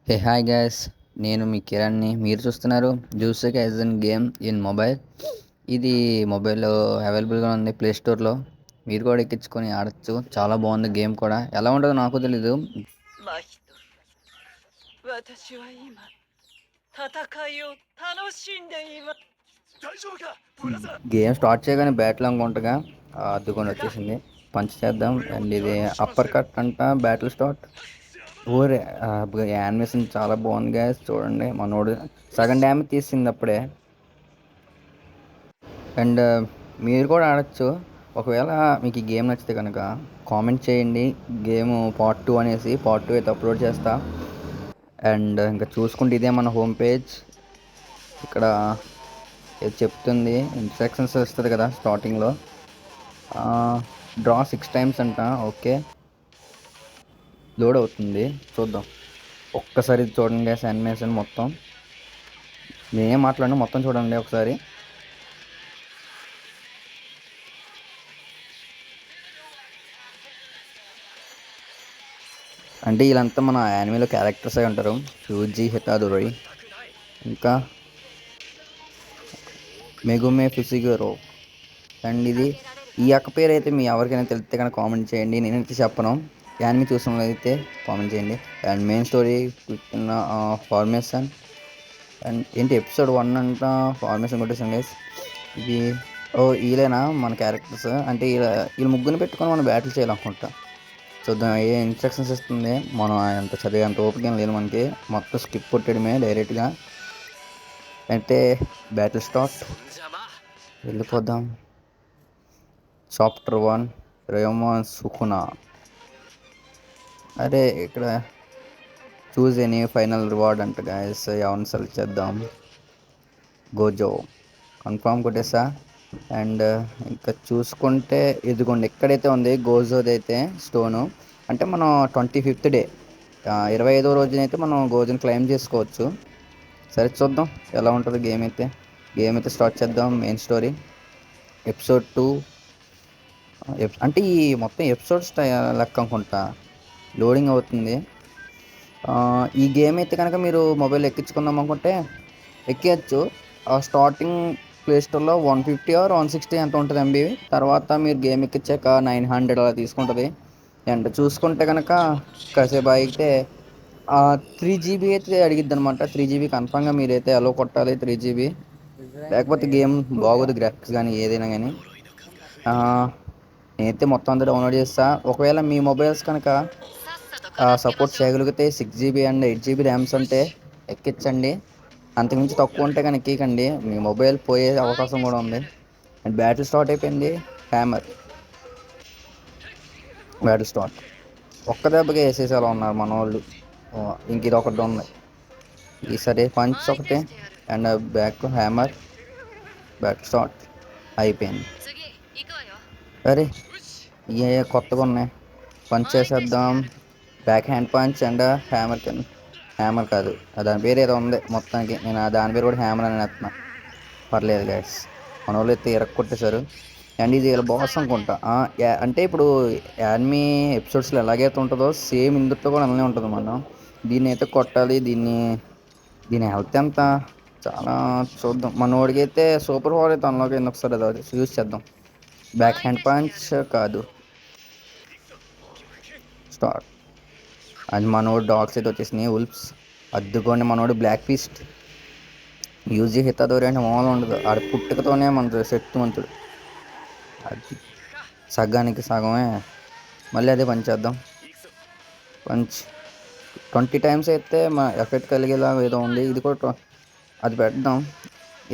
Hey hi guys, నేను మీ కిరణ్ని. మీరు చూస్తున్నారు juice as an game in mobile. ఇది మొబైల్లో అవైలబుల్గా ఉంది ప్లే స్టోర్లో. మీరు కూడా ఎక్కించుకొని ఆడచ్చు. చాలా బాగుంది గేమ్ కూడా. ఎలా ఉంటుందో నాకు తెలీదు. 真人、私は今、戦いを楽しんでいます。大丈夫か、ブラザー。గేమ్ స్టార్ట్ చేయగానే బ్యాటిల్ అనుకుంటగా అద్దుకొని వచ్చేసింది. పంచ్ చేద్దాం. అండ్ ఇది అప్పర్ కట్ అంట. Battle start. ఓరే, యానిమేషన్ చాలా బాగుంది గైస్. చూడండి, మనోడు సగం డ్యామేజ్ తీసింది అప్పుడే. అండ్ మీరు కూడా ఆడచ్చు. ఒకవేళ మీకు ఈ గేమ్ నచ్చితే కనుక కామెంట్ చేయండి. గేమ్ పార్ట్ 2 అనేసి. పార్ట్ 2 అయితే అప్లోడ్ చేస్తా. అండ్ ఇంకా చూసుకుంటే ఇదే మన హోమ్ పేజ్. ఇక్కడ ఏది చెప్తుంది, ఇన్స్ట్రక్షన్స్ ఇస్తుంది కదా స్టార్టింగ్లో. డ్రా 6 టైమ్స్ అంట. ఓకే, లోడ్ అవుతుంది, చూద్దాం. ఒక్కసారి చూడండి యానిమేషన్ మొత్తం. నేనేం మాట్లాడినా మొత్తం చూడండి ఒకసారి. అంటే వీళ్ళంతా మన యానిమేలో క్యారెక్టర్స్ అయి ఉంటారు. షూజీ హితాదురై, ఇంకా మెగుమే ఫిసిగరో. అండ్ ఇది ఈ అక్క పేరు అయితే మీ ఎవరికైనా తెలిస్తే కనుక కామెంట్ చేయండి. నేనైతే చెప్పను. యానిమే చూసిన అయితే కామెంట్ చేయండి. And main story formation. And ఏంటి ఎపిసోడ్ 1 అంట. ఫార్మేషన్ కొట్టేసాం గైస్. ఇది వీళ్ళేనా మన క్యారెక్టర్స్? అంటే వీళ్ళు ముగ్గురిని పెట్టుకొని మనం బ్యాటిల్ చేయాలనుకుంటా. చూద్దాం ఏ ఇన్స్ట్రక్షన్స్ ఇస్తుంది. మనం అంత చదివే అంత ఓపిక లేదు మనకి. మొత్తం స్కిప్ కొట్టడమే డైరెక్ట్గా. అంటే బ్యాటిల్ స్టార్ట్. వెళ్ళిపోదాం. Chapter 1, Ryomen Sukuna. అరే, ఇక్కడ చూజ్ ఎనీ ఫైనల్ రివార్డ్ అంట గైస్. ఎవరిని సెలెక్ట్ చేద్దాం? గోజో కన్ఫామ్ కొట్టేసా. అండ్ ఇంకా చూసుకుంటే ఇదిగోండి, ఎక్కడైతే ఉంది గోజోది అయితే స్టోను. అంటే మనం 25th డే, 25వ రోజునైతే మనం గోజోని క్లైమ్ చేసుకోవచ్చు. సరే చూద్దాం ఎలా ఉంటుంది గేమ్ అయితే స్టార్ట్ చేద్దాం. Main story episode 2. అంటే ఈ మొత్తం ఎపిసోడ్స్ లెక్క అనుకుంటా. లోడింగ్ అవుతుంది. ఈ గేమ్ అయితే కనుక మీరు మొబైల్ ఎక్కించుకుందాం అనుకుంటే ఎక్కియచ్చు. స్టార్టింగ్ ప్లే స్టోర్లో 150 ఆర్ 160 ఎంత ఉంటుంది ఎంబీ. తర్వాత మీరు గేమ్ ఎక్కించాక 900 అలా తీసుకుంటుంది. అండ్ చూసుకుంటే కనుక కాసేపు అయితే 3 GB అయితే అడిగిద్ది అనమాట. 3 GB కన్ఫామ్గా మీరైతే అలో కొట్టాలి. 3 GB లేకపోతే గేమ్ బాగోదు, గ్రాఫిక్స్ కానీ ఏదైనా కానీ. నేనైతే మొత్తం అంతా డౌన్లోడ్ చేస్తా. ఒకవేళ మీ మొబైల్స్ కనుక సపోర్ట్ చేయగలిగితే 6 GB అండ్ 8 GB ర్యామ్స్ అంటే ఎక్కించండి. అంతకుమించి తక్కువ ఉంటే కానీ ఎక్కికండి, మీ మొబైల్ పోయే అవకాశం కూడా ఉంది. అండ్ బ్యాటిల్ స్టార్ట్ అయిపోయింది. Battle start. ఒక్క దెబ్బగా వేసేసేలా ఉన్నారు మన వాళ్ళు. ఇంక ఇది ఒకటి ఉంది. ఈసారి పంచ్ ఒకటి. And back hammer. Battle start అయిపోయింది. అరే, ఏ కొత్తగా ఉన్నాయి. పంచ్ చేసేద్దాం. Back hand punch and hammer కింద. హ్యామర్ కాదు, దాని పేరు ఏదో ఉంది మొత్తానికి. నేను దాని పేరు కూడా హ్యామర్ అని వేస్తున్నా. పర్లేదు గైస్, మన వాళ్ళు అయితే కొట్టేశారు. అండ్ ఇది ఇలా బాస్ అనుకుంటా. అంటే ఇప్పుడు యానిమీ ఎపిసోడ్స్లో ఎలాగైతే ఉంటుందో సేమ్ ఇందులో కూడా అలానే ఉంటుంది. మనం దీన్ని అయితే కొట్టాలి. దీని హెల్త్ ఎంత చాలా చూద్దాం. మన వాడికి అయితే సూపర్ పవర్ అయితే అన్లాక్ అయింది. ఒకసారి అది యూజ్ చేద్దాం. బ్యాక్ హ్యాండ్ పంచ్ కాదు, స్టార్ట్. అది మనోడు డాగ్స్ అయితే వచ్చేసినాయి, ఉల్ఫ్స్. అద్దుకోండి, మనోడు బ్లాక్ ఫీస్ట్. యూజీ హితాదోరి అంటే మామూలు ఉండదు. ఆడ పుట్టుకతోనే మన శక్తివంతుడు. అది సగానికి సగమే. మళ్ళీ అదే పంచ్ చేద్దాం. పంచ్ 20 టైమ్స్ అయితే మా ఎఫెక్ట్ కలిగేలా ఏదో ఉంది. ఇది కూడా అది పెడదాం.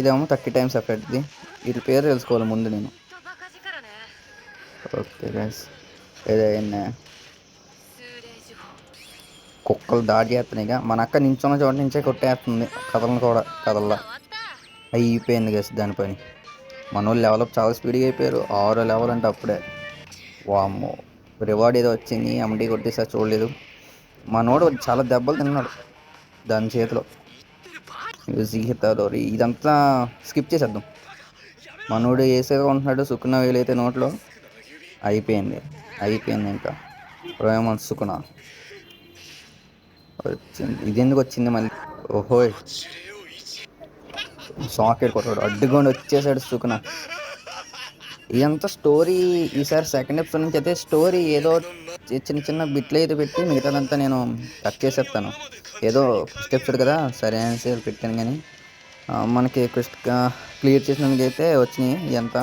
ఇదేమో 30 టైమ్స్ ఎఫెక్ట్ది. వీటి పేరు తెలుసుకోవాలి ముందు నేను. ఓకే గైస్, ఏదైనా కుక్కలు దాడి చేస్తున్నాయిగా. మన అక్క నించున్న చోట నుంచే కొట్టేస్తుంది. కథలను కూడా కథల్లా అయిపోయింది గైస్ దాని పని. మన వాళ్ళు లెవెలప్ చాలా స్పీడ్గా అయిపోయారు. 6 లెవెల్ అంటే అప్పుడే. వామ్మో, రివార్డ్ ఏదో వచ్చింది. ఎండి కొట్టేసారి చూడలేదు. మనోడు చాలా దెబ్బలు తిన్నాడు దాని చేతిలో. జీహితాదోరి ఇదంతా స్కిప్ చేసేద్దాం. మనోడు వేసేగా ఉంటున్నాడు. సుకున వేలైతే నోట్లో. అయిపోయింది ఇంకా. రోయమన్ సుకున. వచ్చింది, ఇది ఎందుకు వచ్చింది మళ్ళీ? ఓహోయ్, సాకెట్ కొట్టాడు, అడ్డుకొని వచ్చేసాడు సుకున. ఇదంతా స్టోరీ. ఈసారి సెకండ్ ఎపిసోడ్ నుంచి అయితే స్టోరీ ఏదో చిన్న చిన్న బిట్లు అయితే పెట్టి మిగతాదంతా నేను కట్ చేసేస్తాను. ఏదో ఫస్ట్ ఎపిసోడ్ కదా సరే అనేసి పెట్టాను, కానీ మనకి క్లియర్ చేసినందుకు అయితే వచ్చినాయి ఇదంతా.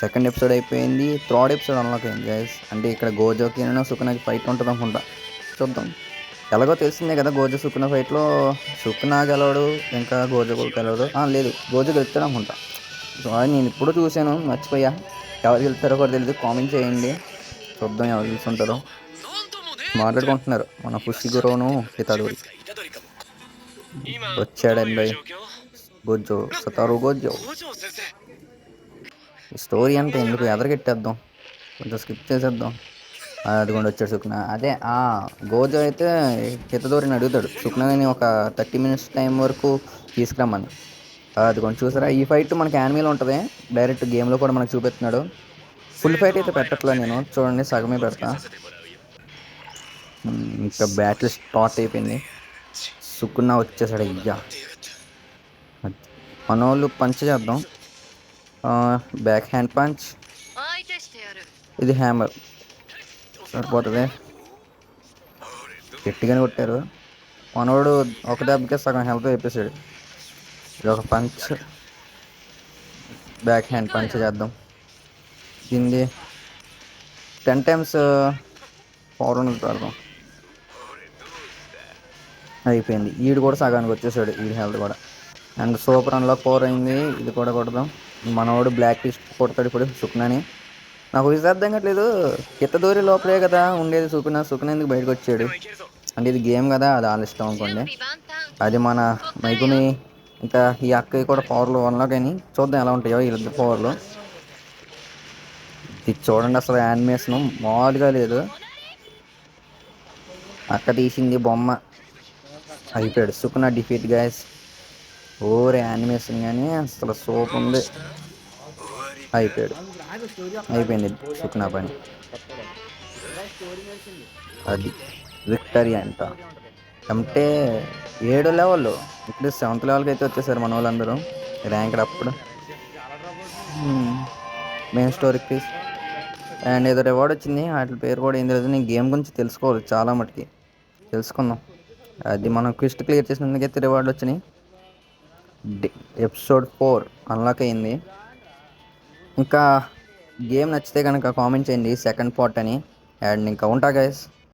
సెకండ్ ఎపిసోడ్ అయిపోయింది, థర్డ్ ఎపిసోడ్ అన్లాక్ అయింది గైస్. అంటే ఇక్కడ గోజోకి సుకునాకి ఫైట్ ఉంటుంది అనుకుంటా, చూద్దాం. ఎలాగో తెలిసిందే కదా, గోజో సుకున ఫైట్లో సుకునా గెలవడు, ఇంకా గోజో గెలవడు. లేదు, గోజో గెలుస్తాడు అనుకుంటా. సో అది నేను ఇప్పుడు చూశాను, మర్చిపోయా. ఎవరు గెలుస్తారో కూడా తెలియదు, కామెంట్ చేయండి, చూద్దాం ఎవరు గెలుస్తుంటారో. మాట్లాడుకుంటున్నారు మన ఫుషిగురోను హితాదోరి. వచ్చాడండి గోజో, సతారు గోజో. స్టోరీ అంటే ఎందుకు ఎదరగెట్టేద్దాం, కొంచెం స్కిప్ చేసేద్దాం. అది కూడా వచ్చాడు సుఖ్నా. అదే గోజో అయితే హితదోరిని అడుగుతాడు సుఖ్నాని ఒక 30 మినిట్స్ టైం వరకు తీసుకురమ్మని. అది కొంచెం చూసారా, ఈ ఫైట్ మనకి యానిమేలో ఉంటుంది, డైరెక్ట్ గేమ్లో కూడా మనకు చూపిస్తున్నాడు. ఫుల్ ఫైట్ అయితే పెట్టట్లే నేను, చూడండి సగమే పెడతా. ఇంకా బ్యాటిల్ స్టార్ట్ అయిపోయింది, సుఖ్నా వచ్చేసాడు. అయ్యా, మన వాళ్ళు పంచ్ చేద్దాం. బ్యాక్ హ్యాండ్ పంచ్, ఇది హ్యామర్ సరిపోతుంది. గట్టిగానే కొట్టారు, మనోడు ఒక దెబ్బకే సగం హెల్త్ అయిపోయాడు. ఇది ఒక పంచ్, బ్యాక్ హ్యాండ్ పంచ్ చేద్దాం. దీన్ని 10 times పవర్ పెడదాం. అయిపోయింది, ఈడు కూడా సగానికి వచ్చేసాడు, ఈడు హెల్త్ కూడా. అండ్ సూపర్ అన్లాక్ పవర్ అయింది, ఇది కూడా కొడదాం. మనోడు బ్లాక్ టీస్ట్ కొడతాడు ఇప్పుడు సుఖ్నాని. నాకు ఇది అర్థం కావట్లేదు, కిత్తదూరి లోపలే కదా ఉండేది సుఖ్నా, సుఖ్నా ఎందుకు బయటకు వచ్చాడు? అంటే ఇది గేమ్ కదా, అది వాళ్ళ ఇష్టం అనుకోండి. అది మన మైకుమి ఇంకా ఈ అక్కకి కూడా పవర్లు అన్లాక్ అయినాయి, చూద్దాం ఎలా ఉంటాయో వీళ్ళిద్దరు పవర్లు. ఇది చూడండి, అసలు యానిమేషన్ మామూలుగా లేదు. అక్క తీసింది బొమ్మ. అయిపోయాడు సుఖ్నా డిఫీట్ గైస్. ఓరే యానిమేషన్ కానీ అసలు సూపర్ ఉంది. అయిపోయాడు, అయిపోయింది సుఖ్నా పని. అది విక్టరీ అంట. అంటే 7 లెవెల్, ఇప్పుడు 7th లెవెల్కి అయితే వచ్చేసారు మన వాళ్ళందరూ ర్యాంక్ అప్పుడు. Main story please. అండ్ ఏదో రివార్డ్ వచ్చింది, వాటి పేరు కూడా ఏం తెలియదు. నేను గేమ్ గురించి తెలుసుకోవాలి, చాలా మటుకి తెలుసుకుందాం. అది మనం క్విస్ట్ క్లియర్ చేసినందుకైతే రివార్డ్ వచ్చినాయి. ఎపిసోడ్ 4 అన్లాక్ అయింది. ఇంకా గేమ్ నచ్చితే కనుక కామెంట్ చేయండి సెకండ్ పార్ట్ అని. అండ్ ఇంకా ఉంటా గైస్.